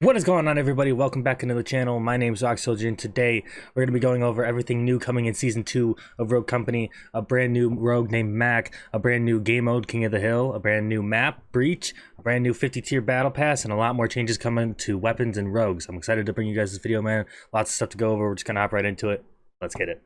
What is going on, everybody? Welcome back into the channel. My name is Rock Soldier, and today we're going to be going over everything new coming in Season 2 of Rogue Company, a brand new rogue named Mack, a brand new game mode, King of the Hill, a brand new map, Breach, a brand new 50-tier battle pass, and a lot more changes coming to weapons and rogues. I'm excited to bring you guys this video, man. Lots of stuff to go over. We're just going to hop right into it. Let's get it.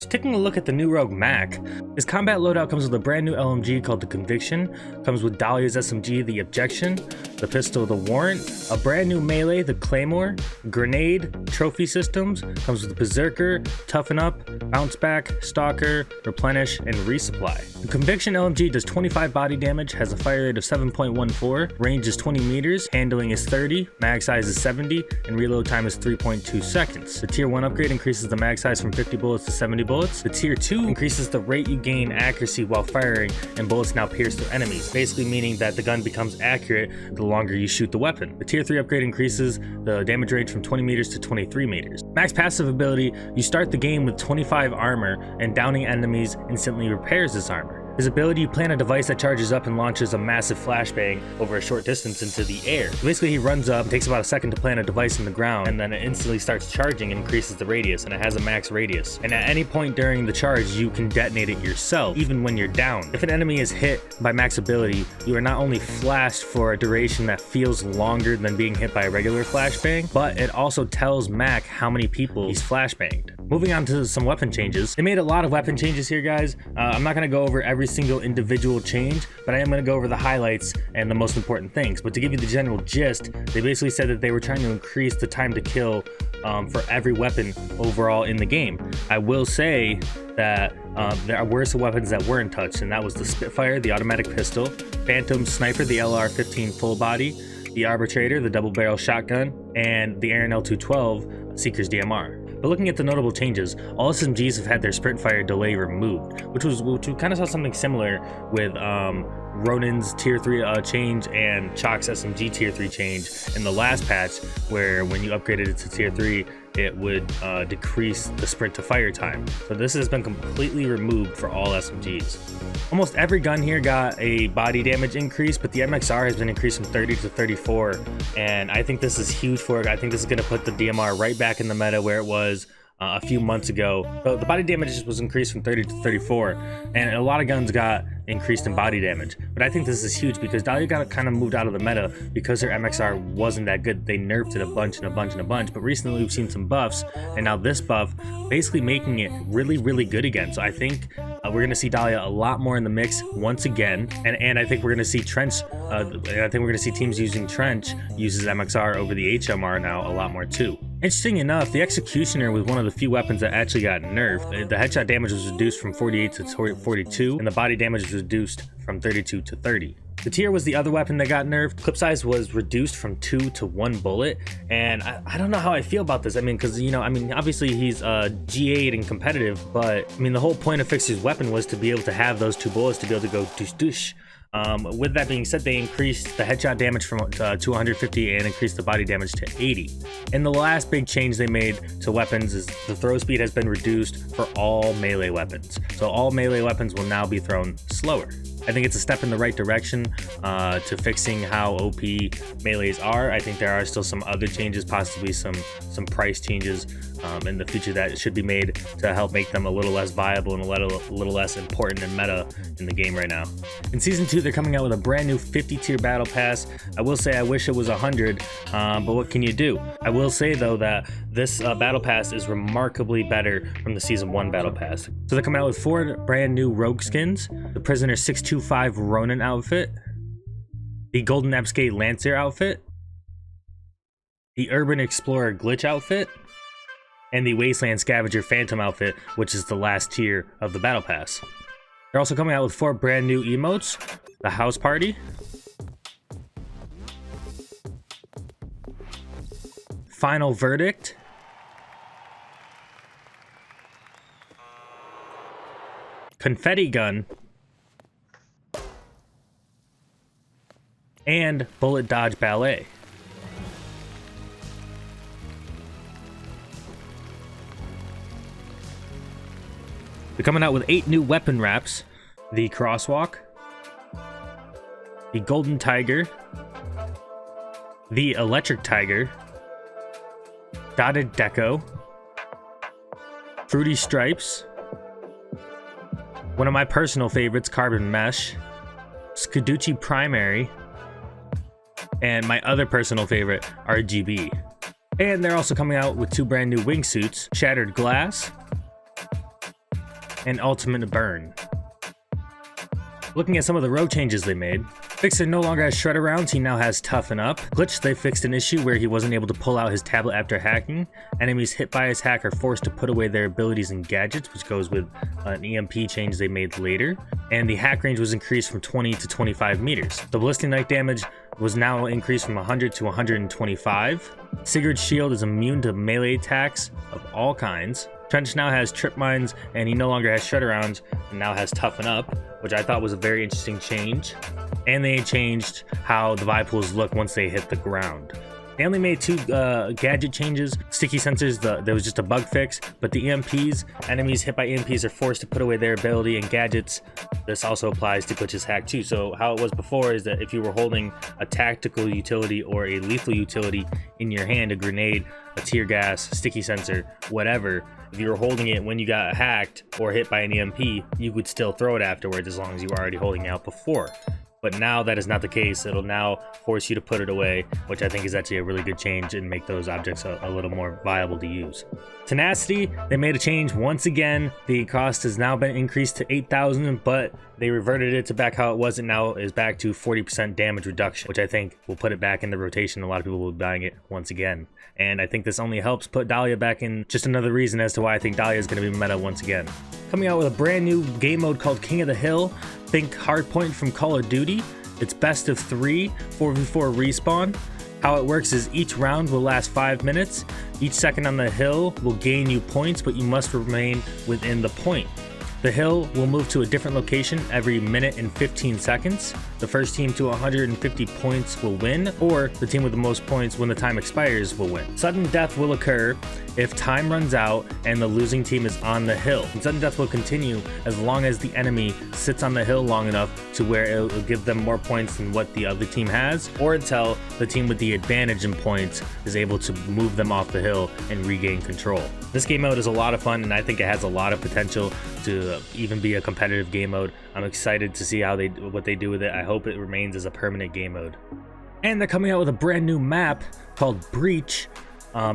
Taking a look at the new Rogue Mack, his combat loadout comes with a brand new LMG called the Conviction, comes with Dahlia's SMG, the Objection, the pistol, the Warrant, a brand new melee, the Claymore, grenade, trophy systems, comes with the Berserker, Toughen Up, Bounce Back, Stalker, Replenish, and Resupply. The Conviction LMG does 25 body damage, has a fire rate of 7.14, range is 20 meters, handling is 30, mag size is 70, and reload time is 3.2 seconds. The tier 1 upgrade increases the mag size from 50 bullets to 70 bullets. The tier 2 increases the rate you gain accuracy while firing, and bullets now pierce through enemies, basically meaning that the gun becomes accurate the longer you shoot the weapon. The tier 3 upgrade increases the damage range from 20 meters to 23 meters. Max passive ability, you start the game with 25 armor, and downing enemies instantly repairs this armor. His ability, you plant a device that charges up and launches a massive flashbang over a short distance into the air. Basically, he runs up, takes about a second to plant a device in the ground, and then it instantly starts charging and increases the radius, and it has a max radius. And at any point during the charge, you can detonate it yourself, even when you're down. If an enemy is hit by max ability, you are not only flashed for a duration that feels longer than being hit by a regular flashbang, but it also tells Mack how many people he's flashbanged. Moving on to some weapon changes. They made a lot of weapon changes here, guys. I'm not going to go over every single individual change, but I am going to go over the highlights and the most important things. But to give you the general gist, they basically said that they were trying to increase the time to kill for every weapon overall in the game. I will say that there were some weapons that weren't touched, and that was the Spitfire, the automatic pistol, Phantom Sniper, the LR-15 full body, the Arbitrator, the double barrel shotgun, and the Aaron L212 Seeker's DMR. But looking at the notable changes, all SMGs have had their sprint fire delay removed, which we kind of saw something similar with Ronin's tier 3 change and Chalk's SMG tier 3 change in the last patch, where when you upgraded it to tier 3, it would decrease the sprint to fire time. So this has been completely removed for all SMGs. Almost every gun here got a body damage increase, but the MXR has been increased from 30 to 34, and I think this is huge for it. I think this is going to put the DMR right back in the meta where it was a few months ago. But the body damage was increased from 30 to 34, and a lot of guns got increased in body damage. But I think this is huge because Dahlia got kind of moved out of the meta because her MXR wasn't that good. They nerfed it a bunch. But recently we've seen some buffs, and now this buff basically making it really good again. So I think we're going to see Dahlia a lot more in the mix once again, and I think we're going to see Trench. I think we're going to see teams using Trench uses MXR over the HMR now a lot more too. Interesting enough, the Executioner was one of the few weapons that actually got nerfed. The headshot damage was reduced from 48 to 42, and the body damage was reduced from 32 to 30. The tier was the other weapon that got nerfed. Clip size was reduced from 2 to 1 bullet, and I don't know how I feel about this. I mean, because, you know, obviously he's G8 and competitive, but I mean, the whole point of Fixer's weapon was to be able to have those 2 bullets to be able to go douche. With that being said, they increased the headshot damage from to 150 and increased the body damage to 80. And the last big change they made to weapons is the throw speed has been reduced for all melee weapons. So all melee weapons will now be thrown slower. I think it's a step in the right direction to fixing how OP melees are. I think there are still some other changes, possibly some price changes in the future that should be made to help make them a little less viable and a little less important and meta in the game right now. In Season 2, they're coming out with a brand new 50-tier battle pass. I will say I wish it was 100, but what can you do? I will say, though, that this battle pass is remarkably better from the Season 1 battle pass. So they're coming out with 4 brand new rogue skins: the Prisoner 625 Ronin outfit, the Golden Abscate Lancer outfit, the Urban Explorer Glitch outfit, and the Wasteland Scavenger Phantom outfit, which is the last tier of the battle pass. They're also coming out with 4 brand new emotes: the House Party, Final Verdict, Confetti Gun, and Bullet Dodge Ballet. They're coming out with 8 new weapon wraps. The Crosswalk, the Golden Tiger, the Electric Tiger, Dotted Deco, Fruity Stripes, one of my personal favorites, Carbon Mesh, Scaducci Primary, and my other personal favorite, RGB. And they're also coming out with 2 brand new wingsuits, Shattered Glass and Ultimate Burn. Looking at some of the rogue changes they made, Fixer no longer has Shredder rounds, he now has Toughen Up. Glitch, they fixed an issue where he wasn't able to pull out his tablet after hacking. Enemies hit by his hack are forced to put away their abilities and gadgets, which goes with an EMP change they made later. And the hack range was increased from 20 to 25 meters. The Ballistic Knife damage was now increased from 100 to 125. Sigurd's shield is immune to melee attacks of all kinds. Trench now has Trip Mines, and he no longer has Shredder rounds, and now has Toughen Up, which I thought was a very interesting change. And they changed how the vibe pools look once they hit the ground. They only made 2 gadget changes. Sticky sensors, there was just a bug fix, but the EMPs, enemies hit by EMPs are forced to put away their ability, and gadgets, this also applies to Glitch's hack too. So how it was before is that if you were holding a tactical utility or a lethal utility in your hand, a grenade, a tear gas, sticky sensor, whatever, if you were holding it when you got hacked or hit by an EMP, you could still throw it afterwards as long as you were already holding it out before. But now that is not the case. It'll now force you to put it away, which I think is actually a really good change and make those objects a little more viable to use. Tenacity, they made a change once again. The cost has now been increased to 8,000, but they reverted it to back how it was, and now is back to 40% damage reduction, which I think will put it back in the rotation. A lot of people will be buying it once again. And I think this only helps put Dahlia back in. Just another reason as to why I think Dahlia is going to be meta once again. Coming out with a brand new game mode called King of the Hill. Think Hardpoint from Call of Duty. It's best of 3, 4v4 respawn. How it works is each round will last 5 minutes. Each second on the hill will gain you points, but you must remain within the point. The hill will move to a different location every minute and 15 seconds. The first team to 150 points will win, or the team with the most points when the time expires will win. Sudden death will occur if time runs out and the losing team is on the hill. And sudden death will continue as long as the enemy sits on the hill long enough to where it will give them more points than what the other team has, or until the team with the advantage in points is able to move them off the hill and regain control. This game mode is a lot of fun, and I think it has a lot of potential to even be a competitive game mode. I'm excited to see what they do with it. I hope it remains as a permanent game mode. And they're coming out with a brand new map called Breach.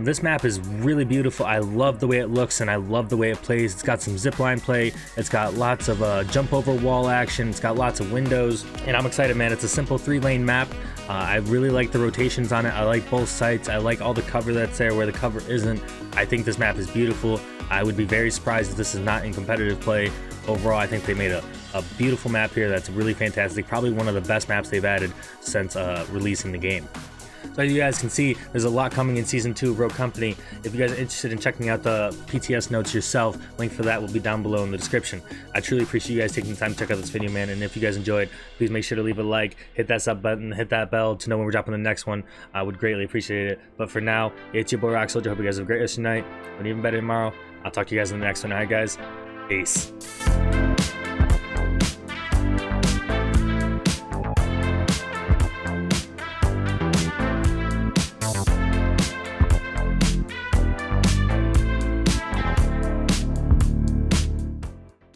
This map is really beautiful. I love the way it looks, and I love the way it plays. It's got some zipline play. It's got lots of jump over wall action. It's got lots of windows, and I'm excited, man. It's a simple 3-lane map. I really like the rotations on it. I like both sites. I like all the cover that's there where the cover isn't. I think this map is beautiful. I would be very surprised if this is not in competitive play. Overall, I think they made a beautiful map here that's really fantastic. Probably one of the best maps they've added since releasing the game. So as you guys can see, there's a lot coming in Season 2 of Rogue Company. If you guys are interested in checking out the PTS notes yourself, link for that will be down below in the description. I truly appreciate you guys taking the time to check out this video, man. And if you guys enjoyed, please make sure to leave a like, hit that sub button, hit that bell to know when we're dropping the next one. I would greatly appreciate it. But for now, it's your boy Rock Soldier. Hope you guys have a great rest of your night, and even better tomorrow. I'll talk to you guys in the next one. All right, guys. Peace.